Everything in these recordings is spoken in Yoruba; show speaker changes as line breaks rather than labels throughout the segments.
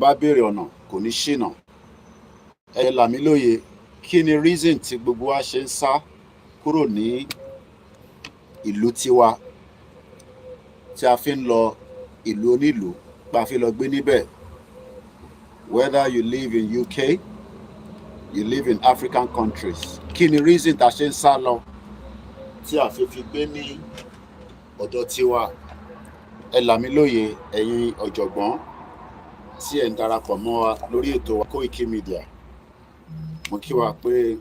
bá béèrè ọ̀nà kò ní ṣìnà. Ẹ là mí lóye, kí ni reason tí gbogbo wa ṣe ń sá kúrò ní ìlú tiwa tí a fi ń lọ ìlú onílùú, bá fi lọ gbé níbẹ̀? Whether you live in UK, you live in African countries, kí ni reason tá a ṣe ń sá lọ tí a fi gbé ní ọ̀dọ̀ tiwa? Ẹ là mí lóye, ẹ̀yin ọ̀jọ̀gbọ́n tí ẹ̀ ń darapọ̀ mọ́ wa lórí ètò wa Koikimedia. Mo kí wa pé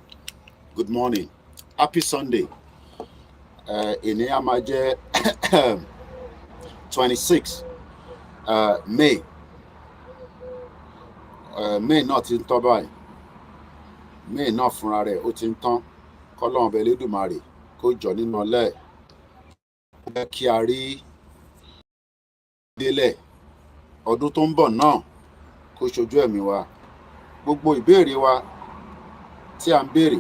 good morning, happy Sunday. Èní a máa jẹ́ 26 May. May náà ti ń tán báyìí. May náà fúnra rẹ̀ ó ti ń tán. K'Ọlọ́run Ọba Elédùmarè kó jọ nínú ọlẹ́ ó fẹ́ kí a rí délẹ̀ ọdún tó ń bọ̀ náà kó ṣojú ẹ̀mí wa. Gbogbo ìbéèrè wa tí a ń béèrè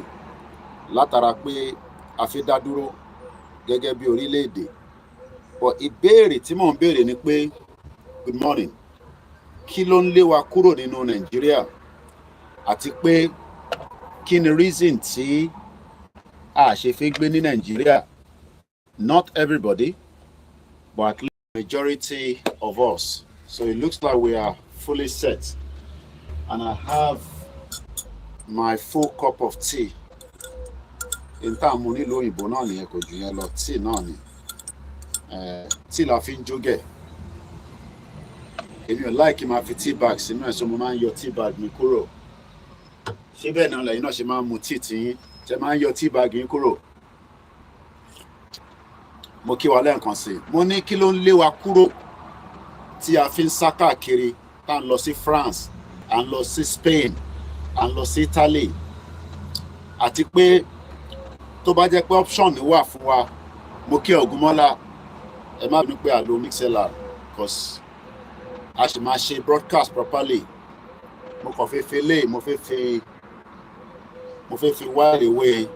látara pé a fi dá dúró gẹ́gẹ́ bí orílẹ̀-èdè, but ìbéèrè tí mò ń béèrè ni pé good morning, kí ló ń lé wa kúrò nínú Nàìjíríà, àti pé kí ni reason tí a ṣe fẹ́ gbé ní Nàìjíríà? Not everybody, but at least the majority of us. So it looks like we are fully set, and I have my full cup of tea. In time mo nílò òyìnbó náà nìyẹn, kò jù yẹn lọ. Tea náà ni tea la fi ń jógẹ̀. Èmi ò like máa fi tea bag sínú ẹ̀, so mo máa ń yọ tea bag mi kúrò. Ṣé bẹ́ẹ̀ náà lẹ́yìn náà ṣe máa ń mu tea tiyín? Ṣé máa ń yọ tea bag yín kúrò? Mo kí wa lẹ́ẹ̀kan sí i. Mo ní kí ló ń lé wa kúrò tí a fi ń sá káàkiri, tá à ń lọ sí France, à ń lọ sí Spain, à ń lọ sí Italy, àti pé tó bá jẹ́ pé option wà fún wa. Mo kí Ògúnmọ́lá, ẹ má bínú pé a lo mixlr because a sì máa ṣe broadcast properly. Mo kàn fẹ́ fi lé, mo fẹ́ fi while away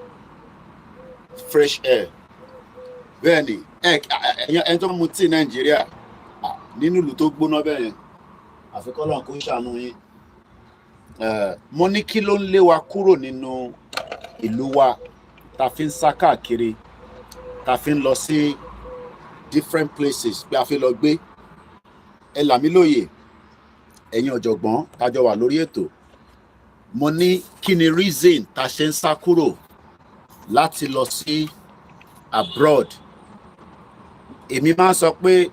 fresh air. Bẹ́ẹ̀ ni ẹni tó mu tí Nàìjíríà nínú ìlú tó gbóná bẹ́ẹ̀ yẹn, àfi k'Ọlọ́run kó ṣàánú yín. Mo ní kí ló ń lé wa kúrò nínú ìlú wa tá fi ń sá káàkiri, tá fi ń lọ sí different places pé a fi lọ gbé. Ẹ là mí lóye, ẹ̀yin ọ̀jọ̀gbọ́n tájọ wà lórí ètò. Mo ní kí ni reason tá ṣe ń sá kúrò láti lọ sí abroad? Èmi máa ń sọ pé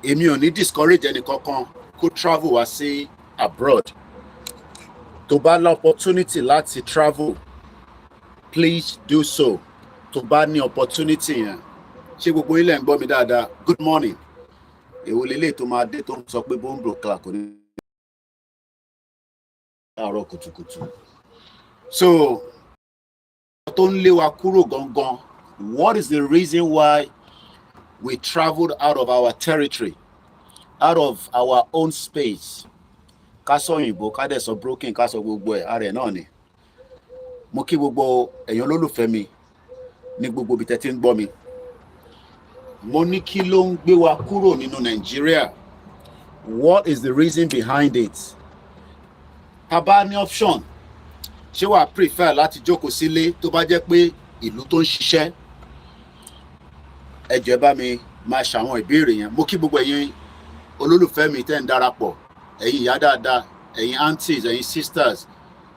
èmi ò ní discourage ẹnì kankan kó travel wá sí abroad. Tó bá ní opportunity láti travel, please do so. Tó bá ní opportunity yẹn. Ṣé gbogbo ilẹ̀ ń gbọ́ mi dáadáa? Good morning. Èwo lélẹ̀ tó máa dé tó ń sọ pé bóńbò clark kò ní àárọ̀ kùtùkùtù. So tó ń lé wa kúrò gangan, what is the reason why we traveled out of our territory, out of our own space? Ká sọ òyìnbó, ká dẹ̀ sọ broken, ká sọ gbogbo ẹ̀, ara ẹ̀ náà ni. Mo kí gbogbo ẹ̀yin olólùfẹ́ mi ní gbogbo ibi tẹ́ ti ń gbọ́ mi. Mo ní kí ló ń gbé wa kúrò nínú Nàìjíríà? What is the reason behind it? Tá bá ní option, ṣé wàá prefer láti jókòó sílé tó bá jẹ́ pé ìlú tó ń ṣiṣẹ́? Ẹ jọ̀ọ́ bá mi máa ṣàwọn ìbéèrè yẹn. Mo kí gbogbo ẹ̀yin olólùfẹ́ mi tẹ́ ń darapọ̀, ẹ̀yin ìyá dáadáa, ẹ̀yin aunties, ẹ̀yin sisters.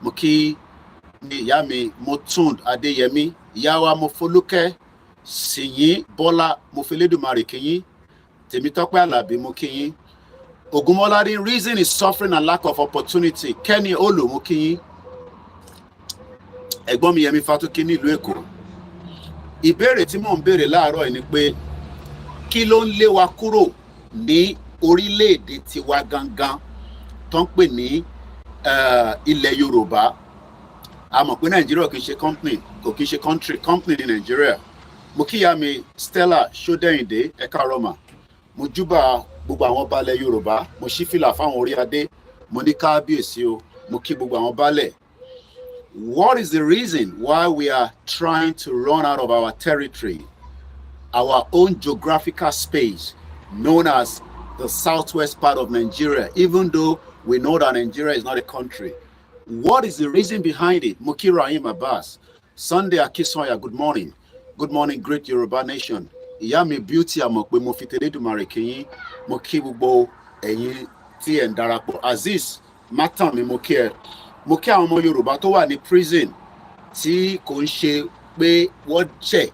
Mo kí ní ìyá mi Motund Adéyẹmí, ìyá wa Mofolúkẹ́ Sìyín Bọ́lá, mo fi Elédùmarè kí yín. Tèmítọ́pẹ́ Àlàbí, mo kí yín. Ògúnmọ́lá ní reason is suffering and lack of opportunity. Kenny Olo, mo kí yín. Ẹ̀gbọ́n mi Yẹmí Fátúkí ní ìlú Èkó. Ìbéèrè tí mò ń béèrè láàárọ̀ yìí ni pé kí ló ń lé wa kúrò ní orílẹ̀-èdè tiwa gangan tó ń pè ní ilẹ̀ Yorùbá? A mọ̀ pé Nàìjíríà kì í ṣe company, kò kì í ṣe company ní Nàìjíríà. Mo kí ìyá mi Stella Ṣódẹ́yìndé, ẹ káàárọ̀ mà. Mo júbà gbogbo àwọn baálẹ̀ Yorùbá, mo ṣí fìlà fáwọn orí adé, mo ní kábíyèsí o, mo kí gbogbo àwọn baálẹ̀. What is the reason why we are trying to run out of our territory, our own geographical space, known as the southwest part of Nigeria, even though We know that Nigeria is not a country. What is the reason behind it? Muki Rahim Abbas. Sunday Akisoya, good morning. Good morning, great Yoruba nation. Iyami beauty amokwe mo fitele dumare keyin. Moki gbogbo ẹ̀yin tí ẹ̀ ń darapọ̀. Aziz Matan mi moki ẹ. Moki àwọn ọmọ Yorùbá tó wà ní prison tí kò ń ṣe pé wọ́n ṣẹ̀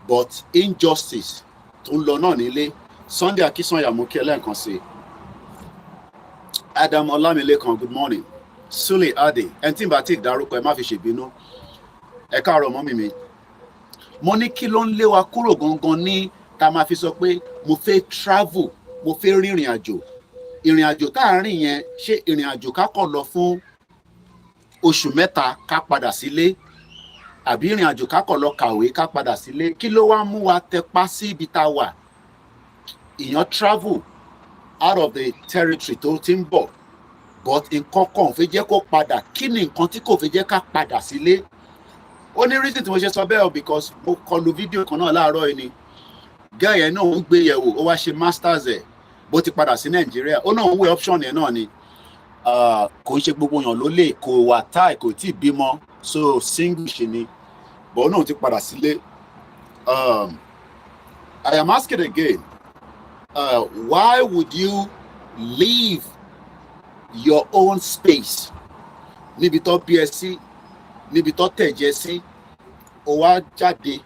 but injustice tó ń lọ náà nílé. Sunday Akisoya moki ẹ lẹ́ẹ̀kan sí. Adam Olamilekan, good morning. Sule Ade, ẹni tí n bá tí ìdárúkọ ẹ má fi ṣèbínú. Ẹ káàárọ̀ mọ́mì mi. Mo ní kí ló ń lé wa kúrò gangan ní tá máa fi sọ pé mo fẹ́ travel, mo fẹ́ rìnrìn àjò. Ìrìn àjò tá à ń rìn yẹn ṣé ìrìn àjò ká kọ̀ lọ fún oṣù mẹ́ta ká padà sílé àbí ìrìn àjò ká kọ̀ lọ kàwé ká padà sílé. Kí ló wá mú wa tẹpá sí ibi tá a wà? Ìyàn travel out of the territory tó ti ń bọ̀ but nǹkan kan fẹ́ jẹ́ kó padà. Kí ni nǹkan tí kò fẹ́ jẹ́ ká padà sílé? Ó ní reason tí mo ṣe sọ bẹ́ẹ̀ o because mo kọlu fídíò kan náà láàárọ̀ yìí ni girl yẹn náà ń gbé yẹ̀wò ó wá ṣe masters ẹ̀ bó ti padà sí Nàìjíríà ó náà ń wé option yẹn náà ni kò ń ṣe gbogbo èèyàn ló lè kó wà táì kò tí ì bímọ so single ṣe ni but ó náà ti padà sílé. I am asking again, why would you leave your own space níbi tó bí ẹ sí níbi tó tẹ̀jẹ̀ sí ó wá jáde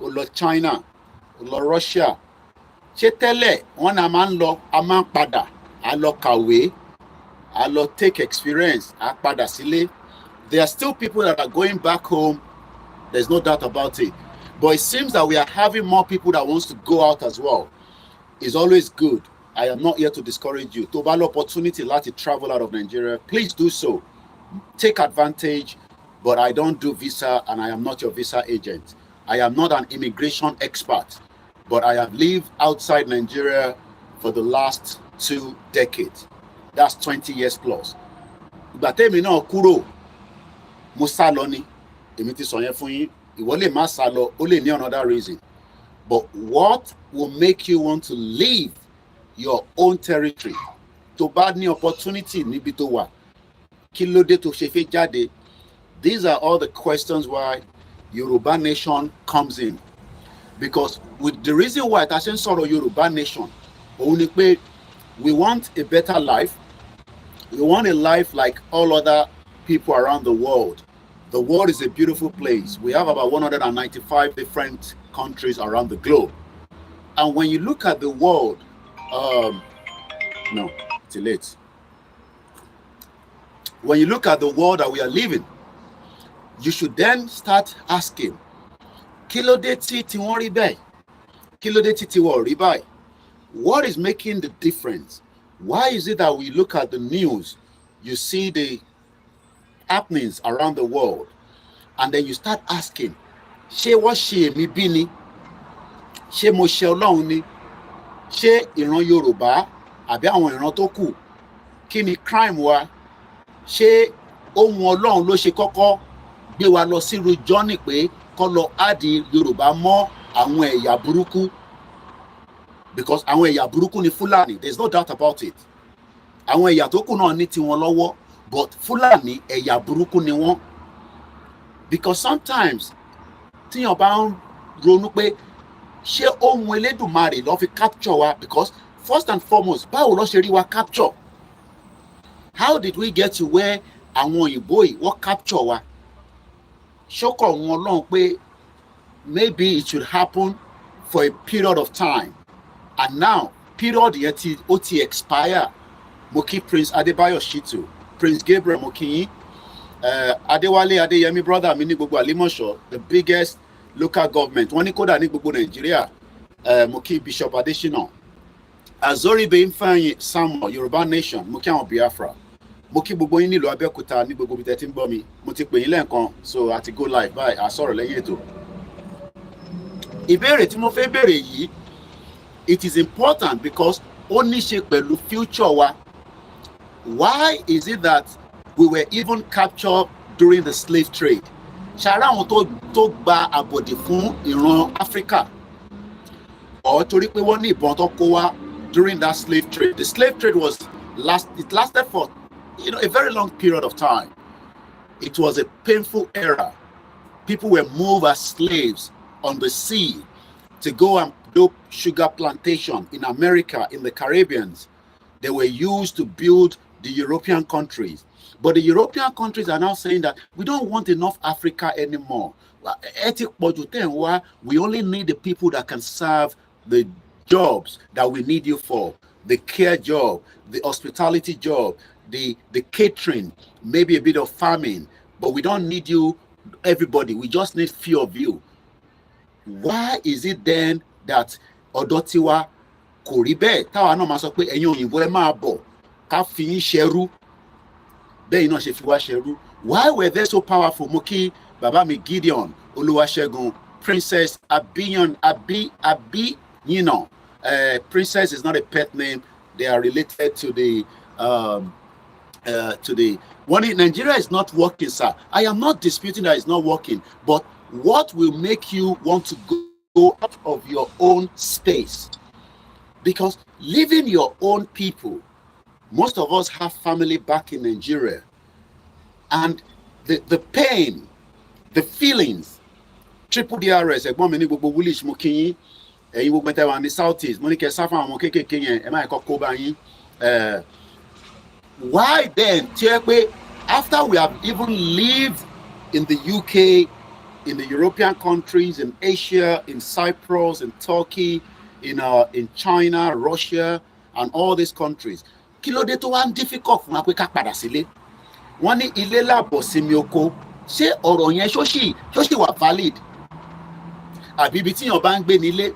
ó lọ China ó lọ Russia? Ṣé tẹ́lẹ̀ wọ́n náà máa ń lọ a máa ń padà a lọ kàwé a lọ take experience a padà sílé? There are still people that are going back home, there's no doubt about it, but it seems that we are having more people that wants to go out as well. It's always good. I am not here to discourage you. To have an opportunity to travel out of Nigeria, please do so. Take advantage, but I don't do visa and I am not your visa agent. I am not an immigration expert, but I have lived outside Nigeria for the last 2 decades. That's 20 years plus. Ìgbà tèmi náà kúrò, mo sá lọ ni. Èmi ti sọ yẹn fún yín. Ìwọ lè má sá lọ, ó lè ní another reason. But what will make you want to leave your own territory? Tó bá ní opportunity níbi tó wà, kí ló dé tó ṣe fẹ́ jáde? These are all the questions why Yoruba Nation comes in. Because with the reason why ta ṣe ń sọ̀rọ̀ Yoruba Nation, òun ni pé we want a better life. We want a life like all other people around the world. The world is a beautiful place. We have about 195 different countries around the globe. And when you look at the world, no, it's late. When you look at the world that we are living, you should then start asking, kí ló dé tí wọ́n rí bẹ́ẹ̀? Kí ló dé tí wọ́n rí báyìí? What is making the difference? Why is it that we look at the news, you see the happenings around the world, and then you start asking, ṣé wọ́n ṣe èmi bí ni? Ṣé mo ṣe Ọlọ́run ni? Ṣé ìran Yorùbá àbí àwọn ìran tó kù? Kí ni crime wa? Ṣé ohun Ọlọ́run ló ṣe kọ́kọ́ gbé wa lọ sí irú journey pé kó lọ áàdì Yorùbá mọ́ àwọn ẹ̀yà burúkú? Because àwọn ẹ̀yà burúkú ni Fúlàní, there's no doubt about it. Àwọn ẹ̀yà tó kù náà ní tiwọn lọ́wọ́, but Fúlàní ẹ̀yà burúkú ni wọ́n. Because sometimes tíyàn bá ń ronú pé ṣé ohun Elédùmarè ló fi capture wa, because first and foremost báwo ló ṣe rí wa capture? How did we get to where àwọn òyìnbó yìí wọ́n capture wa? Ṣókọ̀ wọn Ọlọ́run pé maybe it should happen for a period of time, and now period yẹn ó ti expire. Mo kí Prince Adébáyọ̀ Shitu, Prince Gabriel mo kí yín, Adéwálé Adéyẹmí brother mi ní gbogbo Àlímọ̀ṣọ́, the biggest local government wọ́n ní kódà ní gbogbo Nàìjíríà, mo kí Bishop Adésínà, Azoribe Ifeanyi Samuel, Yorùbá Nation, mo kí àwọn Biafra, mo kí gbogbo yín nílùú Abẹ́òkúta ní gbogbo ibi tẹ́ ti ń gbọ́ mi, mo ti pè yín lẹ́ẹ̀kan, so àti go live báyìí a sọ̀rọ̀ lẹ́yìn ètò. Ìbéèrè tí mo fẹ́ béèrè yìí, it is important because ó ní ṣe pẹ̀lú future wa. Why is it that we were even captured during the slave trade? Ṣàrá àwọn tó gba àbọ̀dè fún ìran Africa, or torí pé wọ́n ní ìbọn tó kó wá during that slave trade? The slave trade it lasted for a very long period of time. It was a painful era. People were moved as slaves on the sea to go and do sugar plantation in America, in the Caribbean. They were used to build the European countries. But the European countries are now saying that we don't want enough Africa anymore. We only need the people that can serve the jobs that we need you for. The care job, the hospitality job, the catering, maybe a bit of farming. But we don't need you, everybody. We just need few of you. Why is it then that Odotiwa Koribe, Tawa no maso pe eyin oyinbo e ma bo, ka fi yin sheru, be ina se fi wa sheru. Why were they so powerful? Moki, Baba mi Gideon, Oluwasegun, Princess Abiyon, Abi, you know. Princess is not a pet name. They are related to the one. Nigeria is not working, sir. I am not disputing that it's not working, but what will make you want to go out of your own space? Because leaving your own people, most of us have family back in Nigeria, and the pain, the feelings, triple DRS, you will better on the Southeast. Monica Safa, why then, after we have even lived in the UK, in the European countries, in Asia, in Cyprus, in Turkey, in China, Russia, and all these countries, kilo de to one difficult fún apeka padà sílé. Wọ́n ní ilé làbọ̀ sinmi oko. Ṣé ọ̀rọ̀ yẹn ṣó wà valid? Àbí ibi tí yàn bá ń gbé nílé?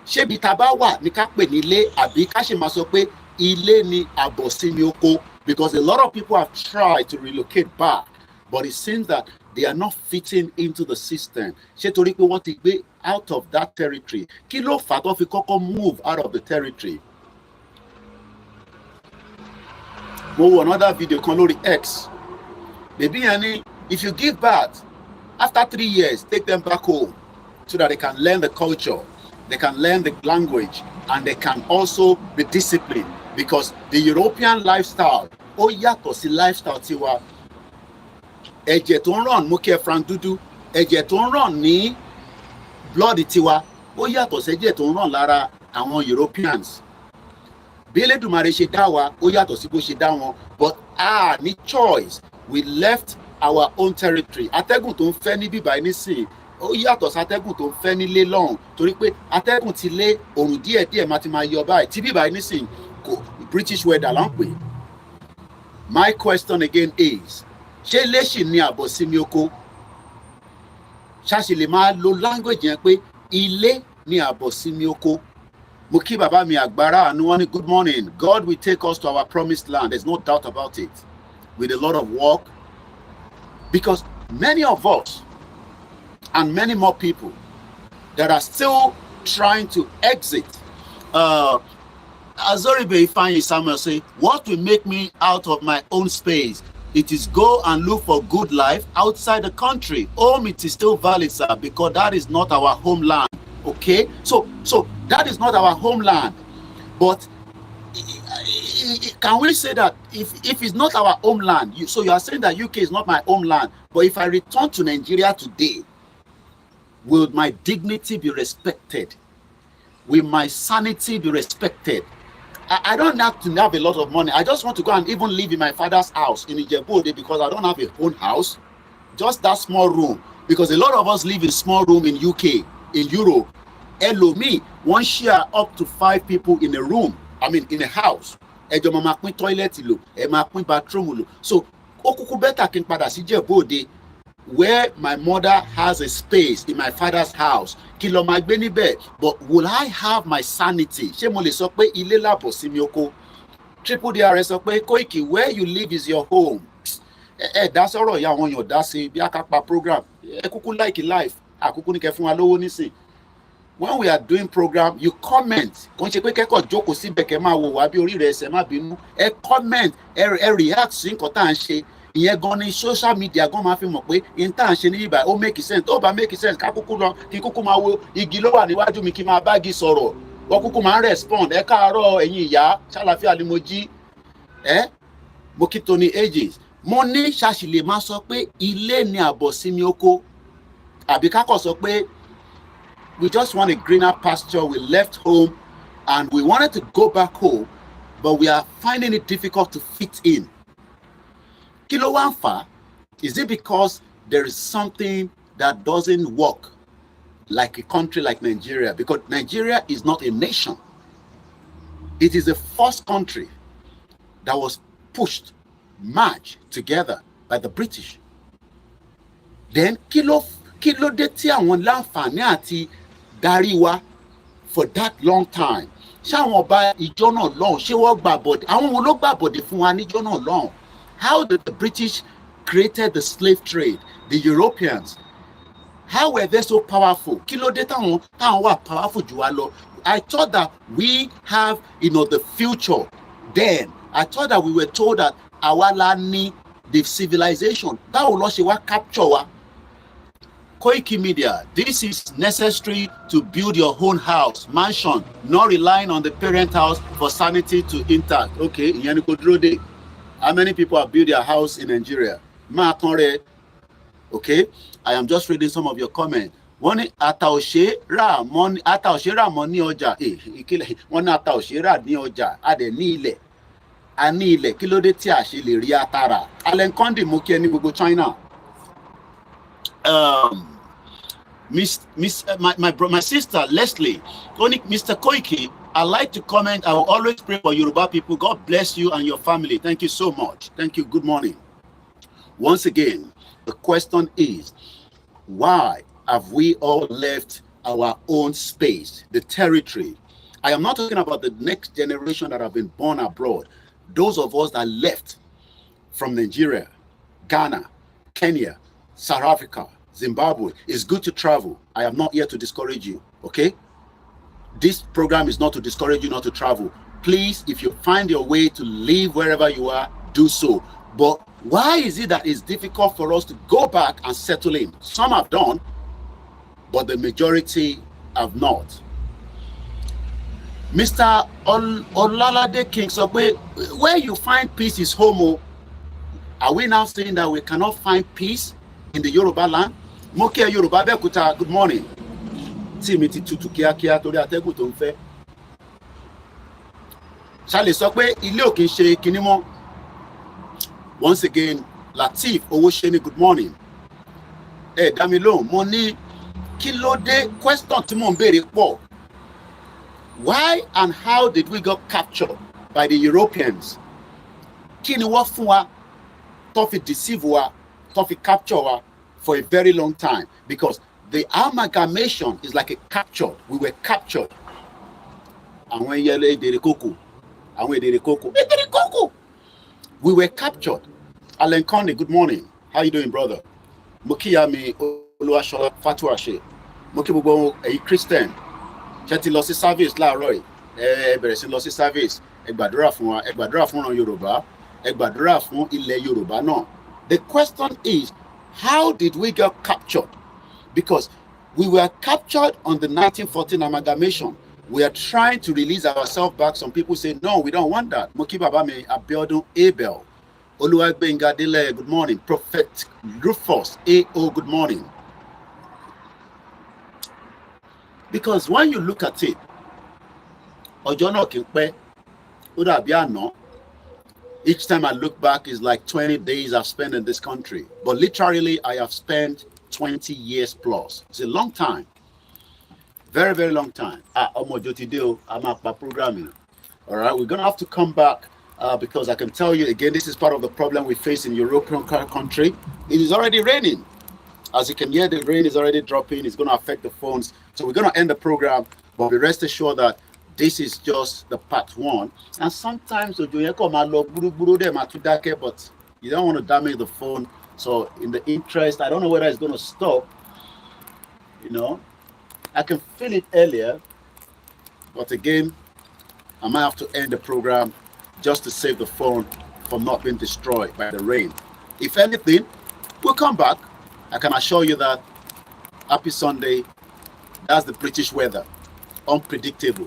Ṣé ibi tá bá wà ní ká pè nílé àbí ká ṣe máa sọ pé ilé ni àbọ̀ sinmi oko? Because a lot of people have tried to relocate back, but it seems that they are not fitting into the system. Ṣé torí pé wọ́n ti gbé out of that territory? Kí ló fà tó fi kọ́kọ́ move out of the territory? Mo wo another video kan lórí X. Baby Annie, if you give birth, after 3 years, take them back home so that they can learn the culture, they can learn the language, and they can also be disciplined. Because the European lifestyle, ó yàtọ̀ sí lifestyle tiwa. Ẹ̀jẹ̀ tó ń run, mo kí ẹ Frank Dudu, ẹ̀jẹ̀ tó ń run ní blood tiwa, ó yàtọ̀ sí ẹ̀jẹ̀ tó ń run lára àwọn Europeans. Bí Elédùmarè ṣe dá wa, ó yàtọ̀ sí bó ṣe dá wọn, but ní choice, we left our own territory. Atẹ́gùn tó ń fẹ́ níbí báyìí nísìn, ó yàtọ̀ sí atẹ́gùn tó ń fẹ́ nílé lọ́hùn, torí pé atẹ́gùn ti lé òrùn díẹ̀díẹ̀ máa ti máa yọ báyìí. Tí bí báyìí nísìn, British weather là ń pè. My question again is, ṣé léṣì ni àbọ̀ sinmi oko? Ṣáṣì lè máa lo language yẹn pé ilé ni àbọ̀ sinmi oko? Mo kí bàbá mi àgbàrá àánú wọn ní good morning. God will take us to our promised land. There's no doubt about it. With a lot of work. Because many of us and many more people that are still trying to exit. Azoribe Ifeanyi Samuel say, what will make me out of my own space? It is go and look for good life outside the country. Home, it is still valid, sir, because that is not our homeland. Okay, so that is not our homeland. But can we say that if it's not our homeland, so you are saying that UK is not my homeland, but if I return to Nigeria today, will my dignity be respected? Will my sanity be respected? I don't have to have a lot of money. I just want to go and even live in my father's house in Ijebu-Ode because I don't have a own house. Just that small room. Because a lot of us live in small room in UK, in Europe. Elomi, one share up to 5 people in a room. I mean, in a house. Ejo mama pin toilet lo, e ma pin bathroom lo. So, okuku better kin pada si Ijebu-Ode, where my mother has a space in my father's house. Kilo ma gbe níbẹ̀, but will I have my sanity? Ṣé mo lè sọ pé ilé làbọ̀ sí mi oko? Triple DRS sọ pé Koiki, where you live is your home. Dá sọ̀rọ̀ ìyá àwọn èèyàn dá sí bí akápá program. Kúkú like life. Àkúkú ní kẹ́ fún wa lówó nísìn. When we are doing program, you comment. Kò ń ṣe pé kẹ́kọ̀ọ́ jókòó síbẹ̀ kẹ́ máa wò wá bí orí rẹ̀ ẹsẹ̀ má bínú. Comment, react sí nǹkan tá à ń ṣe. Ìyẹn gan ni social media gan máa fi mọ̀ pé in tá à ń ṣe ní ibà ó make sense. Tó bá make sense ká kúkú lọ kí kúkú máa wo igi ló wà níwájú mi kí máa bá igi sọ̀rọ̀. Wọ́n kúkú máa ń respond. Ẹ káàárọ̀ ẹ̀yin ìyá ṣàlàfíà ni mo jí. Mokitoni ages. Money shashile ma sọ pé ilé ni àbọ̀ sinmi oko. Àbí ká kọ̀ sọ pé we just want a greener pasture. We left home and we wanted to go back home, but we are finding it difficult to fit in. Kí ló wá ń fà? Is it because there is something that doesn't work like a country like Nigeria? Because Nigeria is not a nation. It is the first country that was pushed, merged together by the British. Then kí ló dé tí àwọn láǹfààní àti darí wa for that long time? Ṣé àwọn ọba ìjọ náà lọ́hùn? Ṣé wọ́n gbà bọ̀dẹ̀? Àwọn wo ló gbà bọ̀dẹ̀ fún wa níjọ́ náà lọ́hùn? How did the British created the slave trade? The Europeans, how were they so powerful? Kí ló dé táwọn wà powerful jù wá lọ? I thought that we have, the future. Then I thought that we were told that àwa la ní the civilization. Báwo ló ṣe wá capture wa? Koikimedia, this is necessary to build your own house, mansion, not relying on the parent house for sanity to intact. Okay, ìyẹn ni kò dúró dé. How many people have built their house in Nigeria? Okay, I am just reading some of your comments. Wọ́n ní àtàòṣe rà mọ́ ní ọjà. Wọ́n ní àtàòṣe rà ní ọjà. A dẹ̀ ní ilẹ̀. A ní ilẹ̀. Kí ló dé tí a ṣe lè rí atara? Allen Kondi mo kí ẹ ní gbogbo China. My sister Leslie, Mr. Koiki, I like to comment. I will always pray for Yoruba people. God bless you and your family. Thank you so much. Thank you. Good morning. Once again, the question is, why have we all left our own space, the territory? I am not talking about the next generation that have been born abroad. Those of us that left from Nigeria, Ghana, Kenya, South Africa, Zimbabwe. It's good to travel. I am not here to discourage you, okay? This program is not to discourage you not to travel. Please, if you find your way to live wherever you are, do so. But why is it that it's difficult for us to go back and settle in? Some have done, but the majority have not. Mr. Olalade King, so where you find peace is home. Are we now saying that we cannot find peace in the Yoruba land? Moke Yoruba Bekuta, good morning. Timiti tutu kíákíá torí atẹ́gùn tó ń fẹ́. Ṣàlè sọ pé ilé ò kì í ṣe kinní mọ́. Once again, Latif Owóṣeni, good morning. Dá mi lóhùn, mo ní kí ló dé question tí mò ń béèrè pọ̀. Why and how did we get captured by the Europeans? Kí ni wọ́n fún wa tó fi deceive wa, tó fi capture wa for a very long time? Because the amalgamation is like a capture. We were captured. We were captured. Allen Kondi, good morning. How you doing, brother? Mukiyami Oluwasola Fatuashe. Mukibugo, a Christian. Cheti lọ sí service láàárọ̀ yìí. Bẹ̀rẹ̀ sí lọ sí service. Ẹ gbàdúrà fún wa, ẹ gbàdúrà fún ọ̀ràn Yorùbá, ẹ gbàdúrà fún ilẹ̀ Yorùbá náà. The question is, how did we get captured? Because we were captured on the 1914 amalgamation. We are trying to release ourselves back. Some people say, no, we don't want that. Moki Babame Abiodun Abel. Oluwagbenga Dele, good morning. Prophet Rufus A.O., good morning. Because when you look at it, each time I look back is like 20 days I've spent in this country. But literally, I have spent 20 years plus. It's a long time. Very, very long time. I'm programming. All right, we're going to have to come back because I can tell you again, this is part of the problem we face in European country. It is already raining. As you can hear, the rain is already dropping. It's going to affect the phones. So we're going to end the program, but be rest assured that this is just the part one. And sometimes, but you don't want to damage the phone. So in the interest, I don't know whether it's going to stop. I can feel it earlier. But again, I might have to end the program just to save the phone from not being destroyed by the rain. If anything, we'll come back. I can assure you that happy Sunday. That's the British weather. Unpredictable.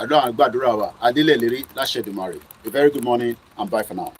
àdúrà àgbàdúrà wa adélẹ̀ lérí láṣẹ Èdùmàrè. A very good morning and bye for now.